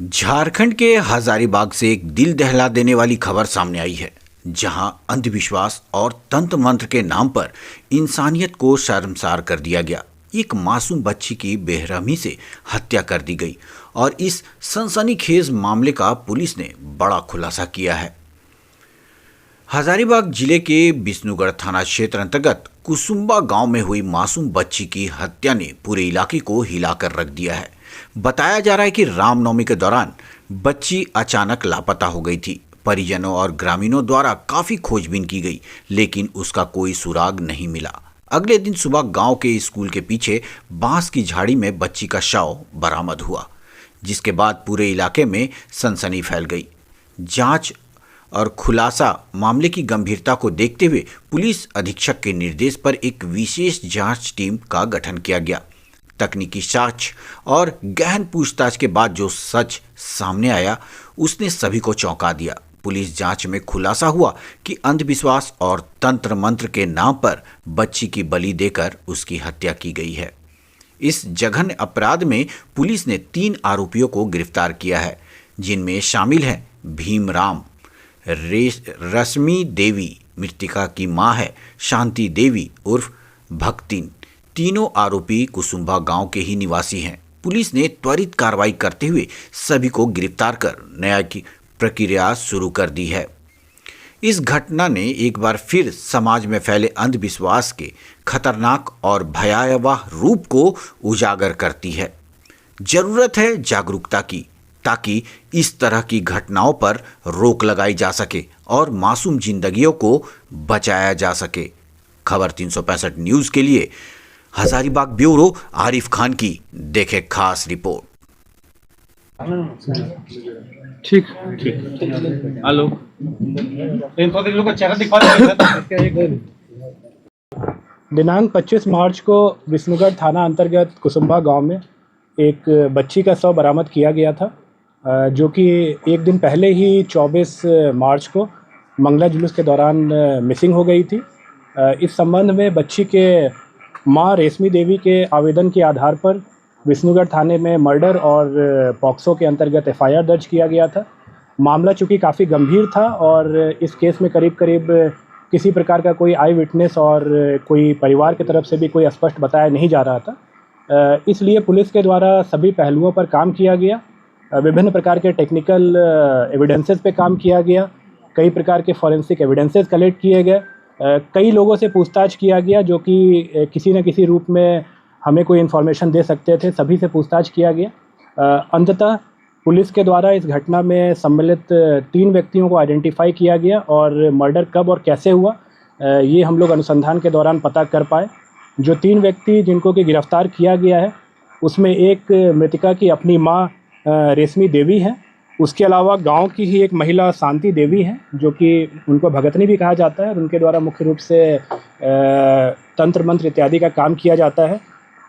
झारखंड के हजारीबाग से एक दिल दहला देने वाली खबर सामने आई है, जहां अंधविश्वास और तंत्र मंत्र के नाम पर इंसानियत को शर्मसार कर दिया गया। एक मासूम बच्ची की बेरहमी से हत्या कर दी गई और इस सनसनीखेज मामले का पुलिस ने बड़ा खुलासा किया है। हजारीबाग जिले के विष्णुगढ़ थाना क्षेत्र अंतर्गत कुसुम्बा गांव में हुई मासूम बच्ची की हत्या ने पूरे इलाके को हिलाकर रख दिया है। बताया जा रहा है कि रामनवमी के दौरान बच्ची अचानक लापता हो गई थी। परिजनों और ग्रामीणों द्वारा काफी खोजबीन की गई, लेकिन उसका कोई सुराग नहीं मिला। अगले दिन सुबह गांव के स्कूल के पीछे बांस की झाड़ी में बच्ची का शव बरामद हुआ, जिसके बाद पूरे इलाके में सनसनी फैल गई। जांच और खुलासा मामले की गंभीरता को देखते हुए पुलिस अधीक्षक के निर्देश पर एक विशेष जांच टीम का गठन किया गया। तकनीकी जांच और गहन पूछताछ के बाद जो सच सामने आया, उसने सभी को चौंका दिया। पुलिस जांच में खुलासा हुआ कि अंधविश्वास और तंत्र मंत्र के नाम पर बच्ची की बलि देकर उसकी हत्या की गई है। इस जघन्य अपराध में पुलिस ने 3 आरोपियों को गिरफ्तार किया है, जिनमें शामिल हैं भीमराम, रश्मि देवी, मृतिका की मां है शांति देवी उर्फ भक्तिन। तीनों आरोपी कुसुम्बा गांव के ही निवासी हैं। पुलिस ने त्वरित कार्रवाई करते हुए सभी को गिरफ्तार कर न्याय की प्रक्रिया शुरू कर दी है। इस घटना ने एक बार फिर समाज में फैले अंधविश्वास के खतरनाक और भयावह रूप को उजागर करती है। जरूरत है जागरूकता की, ताकि इस तरह की घटनाओं पर रोक लगाई जा सके और मासूम जिंदगियों को बचाया जा सके। खबर 365 न्यूज़ के लिए हजारीबाग ब्यूरो आरिफ खान की देखे खास रिपोर्ट। ठीक हेलो दिनांक 25 मार्च को विष्णुगढ़ थाना अंतर्गत कुसुम्बा गांव में एक बच्ची का शव बरामद किया गया था, जो कि एक दिन पहले ही 24 मार्च को मंगला जुलूस के दौरान मिसिंग हो गई थी। इस संबंध में बच्ची के मां रश्मि देवी के आवेदन के आधार पर विष्णुगढ़ थाने में मर्डर और पॉक्सो के अंतर्गत एफआईआर दर्ज किया गया था। मामला चूँकि काफ़ी गंभीर था और इस केस में करीब करीब किसी प्रकार का कोई आई विटनेस और कोई परिवार की तरफ से भी कोई स्पष्ट बताया नहीं जा रहा था, इसलिए पुलिस के द्वारा सभी पहलुओं पर काम किया गया। विभिन्न प्रकार के टेक्निकल एविडेंसेस पे काम किया गया, कई प्रकार के फॉरेंसिक एविडेंसेस कलेक्ट किए गए, कई लोगों से पूछताछ किया गया जो कि किसी न किसी रूप में हमें कोई इन्फॉर्मेशन दे सकते थे। सभी से पूछताछ किया गया। अंततः पुलिस के द्वारा इस घटना में सम्मिलित 3 व्यक्तियों को आइडेंटिफाई किया गया और मर्डर कब और कैसे हुआ, ये हम लोग अनुसंधान के दौरान पता कर पाए। जो 3 व्यक्ति जिनको कि गिरफ्तार किया गया है, उसमें एक मृतिका की अपनी माँ रश्मि देवी है। उसके अलावा गांव की ही एक महिला शांति देवी हैं, जो कि उनको भगतनी भी कहा जाता है और उनके द्वारा मुख्य रूप से तंत्र मंत्र इत्यादि का काम किया जाता है।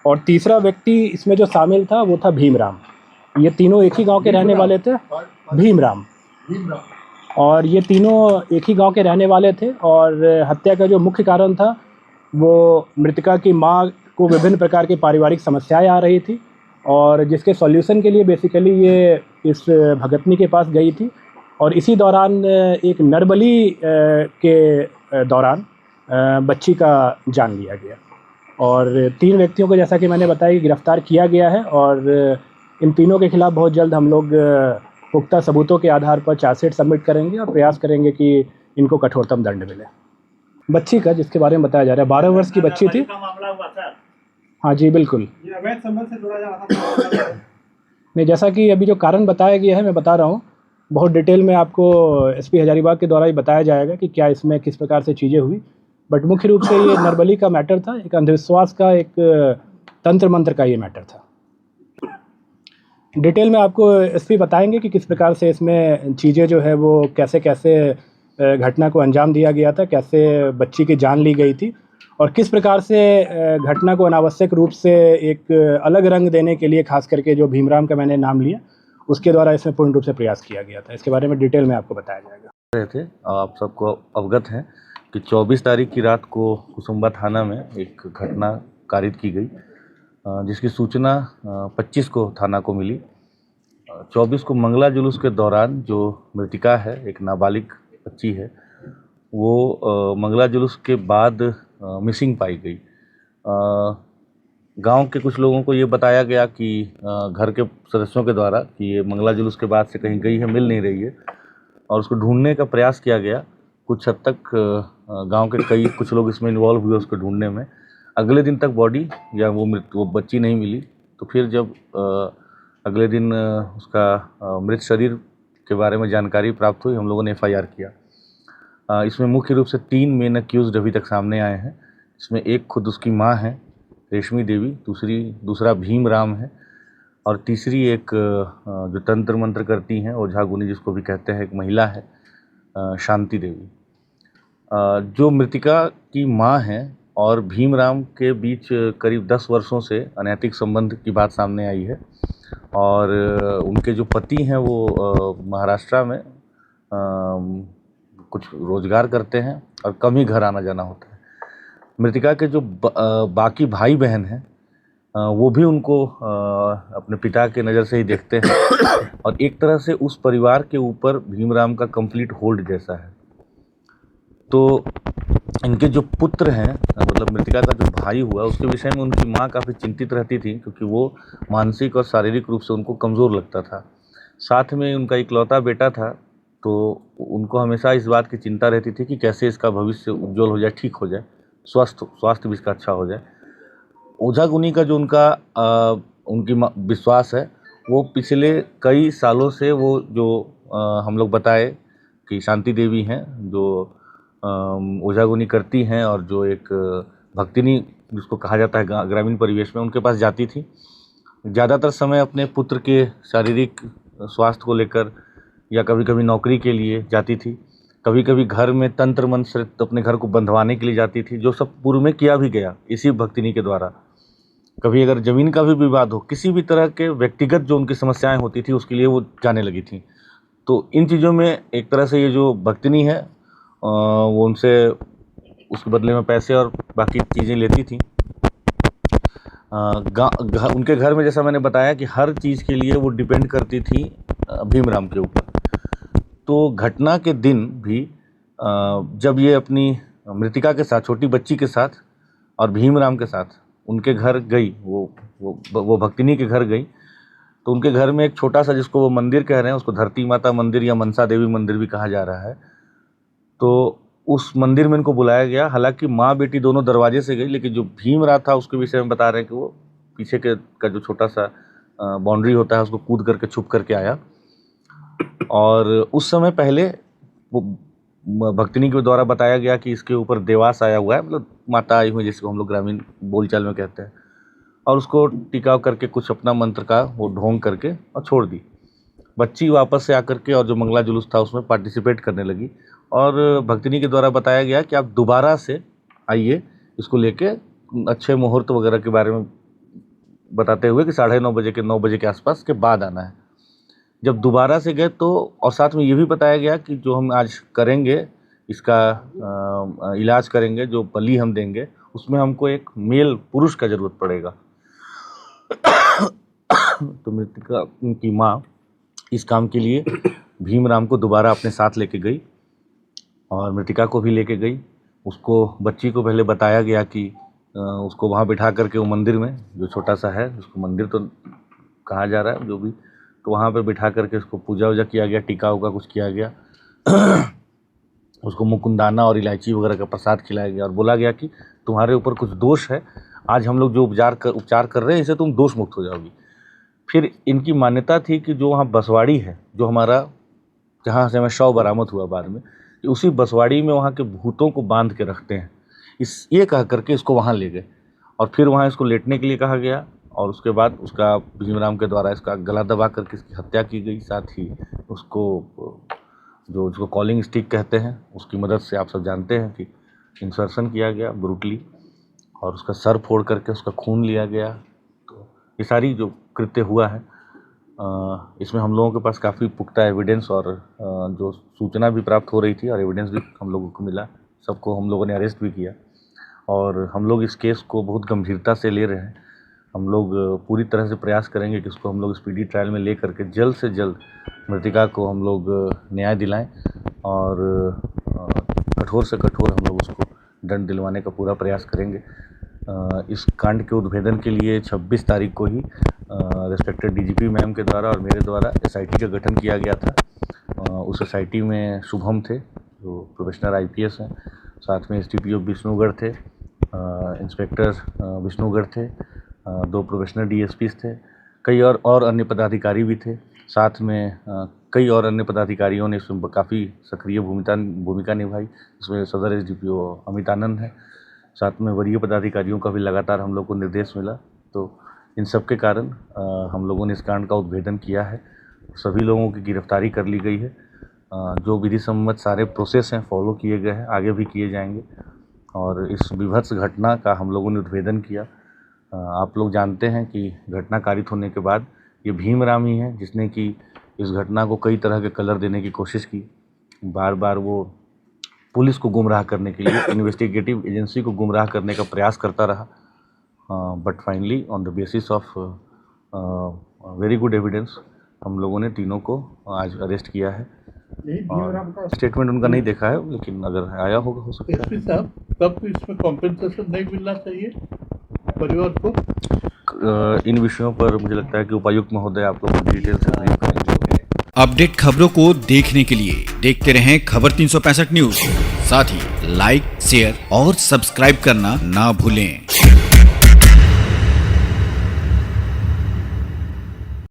और तीसरा व्यक्ति इसमें जो शामिल था वो था भीमराम। ये तीनों एक ही गांव के रहने वाले थे। भीमराम और ये तीनों एक ही गांव के रहने वाले थे। और हत्या का जो मुख्य कारण था वो मृतिका की माँ को विभिन्न प्रकार की पारिवारिक समस्याएं आ रही थी, और जिसके सॉल्यूशन के लिए बेसिकली ये इस भगतनी के पास गई थी। और इसी दौरान एक नरबली के दौरान बच्ची का जान लिया गया। और 3 व्यक्तियों को, जैसा कि मैंने बताया, गिरफ्तार किया गया है और इन तीनों के खिलाफ बहुत जल्द हम लोग पुख्ता सबूतों के आधार पर चार्जशीट सबमिट करेंगे और प्रयास करेंगे कि इनको कठोरतम दंड मिले। बच्ची का, जिसके बारे में बताया जा रहा है, 12 वर्ष की बच्ची थी। हाँ जी, बिल्कुल। ये अवैध संबंध से जुड़ा जा रहा था। नहीं, जैसा कि अभी जो कारण बताया गया है मैं बता रहा हूँ, बहुत डिटेल में आपको एसपी हजारीबाग के द्वारा ही बताया जाएगा कि क्या इसमें किस प्रकार से चीज़ें हुई। बट मुख्य रूप से ये नरबली का मैटर था, एक अंधविश्वास का, एक तंत्र मंत्र का ये मैटर था। डिटेल में आपको एसपी बताएंगे कि किस प्रकार से इसमें चीज़ें जो है वो कैसे कैसे घटना को अंजाम दिया गया था, कैसे बच्ची की जान ली गई थी और किस प्रकार से घटना को अनावश्यक रूप से एक अलग रंग देने के लिए, खास करके जो भीमराम का मैंने नाम लिया, उसके द्वारा इसमें पूर्ण रूप से प्रयास किया गया था। इसके बारे में डिटेल में आपको बताया जाएगा। थे आप सबको अवगत हैं कि 24 तारीख की रात को कुसुम्बा थाना में एक घटना कारित की गई, जिसकी सूचना 25 को थाना को मिली। 24 को मंगला जुलूस के दौरान जो मृतिका है, एक नाबालिग बच्ची है, वो मंगला जुलूस के बाद मिसिंग पाई गई। गांव के कुछ लोगों को ये बताया गया कि घर के सदस्यों के द्वारा कि ये मंगला जुलूस के बाद से कहीं गई है, मिल नहीं रही है, और उसको ढूंढने का प्रयास किया गया। कुछ हद तक गांव के कुछ लोग इसमें इन्वॉल्व हुए उसको ढूंढने में। अगले दिन तक बॉडी या वो बच्ची नहीं मिली। तो फिर जब अगले दिन उसका मृत शरीर के बारे में जानकारी प्राप्त हुई, हम लोगों ने FIR किया। इसमें मुख्य रूप से 3 मेन अक्यूज्ड अभी तक सामने आए हैं। इसमें एक खुद उसकी माँ है, रेशमी देवी, दूसरा भीम राम है, और तीसरी एक जो तंत्र मंत्र करती हैं, ओझा गुनी जिसको भी कहते हैं, एक महिला है, शांति देवी। जो मृतिका की माँ हैं और भीम राम के बीच करीब 10 वर्षों से अनैतिक संबंध की बात सामने आई है, और उनके जो पति हैं वो महाराष्ट्र में कुछ रोजगार करते हैं और कम ही घर आना जाना होता है। मृतिका के जो बाकी भाई बहन हैं वो भी उनको अपने पिता के नज़र से ही देखते हैं, और एक तरह से उस परिवार के ऊपर भीमराम का कंप्लीट होल्ड जैसा है। तो इनके जो पुत्र हैं, मतलब मृतिका का जो भाई हुआ, उसके विषय में उनकी माँ काफ़ी चिंतित रहती थी, क्योंकि वो मानसिक और शारीरिक रूप से उनको कमज़ोर लगता था। साथ में उनका इकलौता बेटा था, तो उनको हमेशा इस बात की चिंता रहती थी कि कैसे इसका भविष्य उज्जवल हो जाए, ठीक हो जाए, स्वास्थ्य भी इसका अच्छा हो जाए। ओझा गुनी का जो उनकी विश्वास है, वो पिछले कई सालों से वो जो हम लोग बताए कि शांति देवी हैं, जो ओझा गुनी करती हैं, और जो एक भक्तिनी जिसको कहा जाता है ग्रामीण परिवेश में, उनके पास जाती थी। ज़्यादातर समय अपने पुत्र के शारीरिक स्वास्थ्य को लेकर या कभी कभी नौकरी के लिए जाती थी, कभी कभी घर में तंत्र मंत्र से अपने घर को बंधवाने के लिए जाती थी, जो सब पूर्व में किया भी गया इसी भक्तिनी के द्वारा। कभी अगर ज़मीन का भी विवाद हो, किसी भी तरह के व्यक्तिगत जो उनकी समस्याएं होती थी, उसके लिए वो जाने लगी थी। तो इन चीज़ों में एक तरह से ये जो भक्तिनी है वो उनसे उसके बदले में पैसे और बाकी चीज़ें लेती थी। उनके घर में, जैसा मैंने बताया, कि हर चीज़ के लिए वो डिपेंड करती थी भीमराम के ऊपर। तो घटना के दिन भी जब ये अपनी मृतिका के साथ, छोटी बच्ची के साथ और भीमराम के साथ उनके घर गई, वो भक्तिनी के घर गई, तो उनके घर में एक छोटा सा, जिसको वो मंदिर कह रहे हैं, उसको धरती माता मंदिर या मनसा देवी मंदिर भी कहा जा रहा है, तो उस मंदिर में इनको बुलाया गया। हालांकि माँ बेटी दोनों दरवाजे से गई, लेकिन जो भीमराव था उसके विषय में बता रहे हैं कि वो पीछे का जो छोटा सा बाउंड्री होता है, उसको कूद करके छुप करके आया। और उस समय पहले वो भक्तिनी के द्वारा बताया गया कि इसके ऊपर देवास आया हुआ है, मतलब माता आई हुई, जिसको हम लोग ग्रामीण बोलचाल में कहते हैं, और उसको टिकाव करके कुछ अपना मंत्र का वो ढोंग करके और छोड़ दी। बच्ची वापस से आकर के और जो मंगला जुलूस था उसमें पार्टिसिपेट करने लगी, और भक्तिनी के द्वारा बताया गया कि आप दोबारा से आइए, इसको लेके अच्छे मुहूर्त वगैरह के बारे में बताते हुए कि 9:30 बजे के 9 बजे के आसपास के बाद आना है। जब दोबारा से गए तो, और साथ में ये भी बताया गया कि जो हम आज करेंगे, इसका इलाज करेंगे, जो बलि हम देंगे, उसमें हमको एक मेल पुरुष का ज़रूरत पड़ेगा। तो मृतिका, उनकी माँ, इस काम के लिए भीमराम को दोबारा अपने साथ लेके गई, और मृतिका को भी लेके गई। उसको, बच्ची को पहले बताया गया कि उसको वहाँ बिठा करके वो मंदिर में, जो छोटा सा है, उसको मंदिर तो कहा जा रहा है जो भी, तो वहाँ पे बिठा करके उसको पूजा वूजा किया गया, टीका उका कुछ किया गया। उसको मुकुंदाना और इलायची वगैरह का प्रसाद खिलाया गया, और बोला गया कि तुम्हारे ऊपर कुछ दोष है, आज हम लोग जो उपचार कर रहे हैं, इससे तुम दोष मुक्त हो जाओगी। फिर इनकी मान्यता थी कि जो वहाँ बसवाड़ी है, जो हमारा, जहाँ से हमें शव बरामद हुआ बाद में, उसी बसवाड़ी में वहाँ के भूतों को बांध के रखते हैं। ये कह करके इसको वहाँ ले गए, और फिर वहाँ इसको लेटने के लिए कहा गया, और उसके बाद उसका भीमराम के द्वारा इसका गला दबा करके इसकी हत्या की गई। साथ ही उसको कॉलिंग स्टिक कहते हैं, उसकी मदद से, आप सब जानते हैं कि इंसर्शन किया गया ब्रूटली, और उसका सर फोड़ करके उसका खून लिया गया। तो ये सारी जो कृत्य हुआ है, इसमें हम लोगों के पास काफ़ी पुख्ता एविडेंस और जो सूचना भी प्राप्त हो रही थी, और एविडेंस भी हम लोगों को मिला। सबको हम लोगों ने अरेस्ट भी किया, और हम लोग इस केस को बहुत गंभीरता से ले रहे हैं। हम लोग पूरी तरह से प्रयास करेंगे कि उसको हम लोग स्पीडी ट्रायल में ले करके जल्द से जल्द मृतिका को हम लोग न्याय दिलाएं और कठोर से कठोर हम लोग उसको दंड दिलवाने का पूरा प्रयास करेंगे। इस कांड के उद्भेदन के लिए 26 तारीख को ही रेस्पेक्टेड डीजीपी मैम के द्वारा और मेरे द्वारा एसआईटी का गठन किया गया था। उस एसआईटी में शुभम थे जो प्रोफेशनल आईपीएस हैं, साथ में एसडीपीओ विष्णुगढ़ थे, इंस्पेक्टर विष्णुगढ़ थे, 2 प्रोफेशनल डीएसपीज थे, कई और अन्य पदाधिकारी भी थे। साथ में कई और अन्य पदाधिकारियों ने इसमें काफ़ी सक्रिय भूमिका निभाई। इसमें सदर एसडीपीओ अमित आनंद है, साथ में वरीय पदाधिकारियों का भी लगातार हम लोग को निर्देश मिला। तो इन सब के कारण हम लोगों ने इस कांड का उद्भेदन किया है। सभी लोगों की गिरफ्तारी कर ली गई है। जो विधि सम्मत सारे प्रोसेस हैं फॉलो किए गए हैं, आगे भी किए जाएंगे। और इस विभत्स घटना का हम लोगों ने उद्भेदन किया। आप लोग जानते हैं कि घटना कारित होने के बाद ये भीमराम ही है जिसने कि इस घटना को कई तरह के कलर देने की कोशिश की। बार बार वो पुलिस को गुमराह करने के लिए, इन्वेस्टिगेटिव एजेंसी को गुमराह करने का प्रयास करता रहा। But finally on the basis of very good evidence हम लोगों ने तीनों को आज अरेस्ट किया है। स्टेटमेंट उनका नहीं देखा है, लेकिन अगर आया होगा हो सकता है। एसपी साहब, कब इसमें कॉम्पेंसेशन नहीं मिलना चाहिए परिवार को? इन विषयों पर मुझे लगता है कि उपायुक्त महोदय आप लोगों को डिटेल से ब्रीफ करेंगे। अपडेट खबरों को देखने के लिए देखते रहें खबर 365 न्यूज। साथ ही लाइक, शेयर और सब्सक्राइब करना ना भूलें।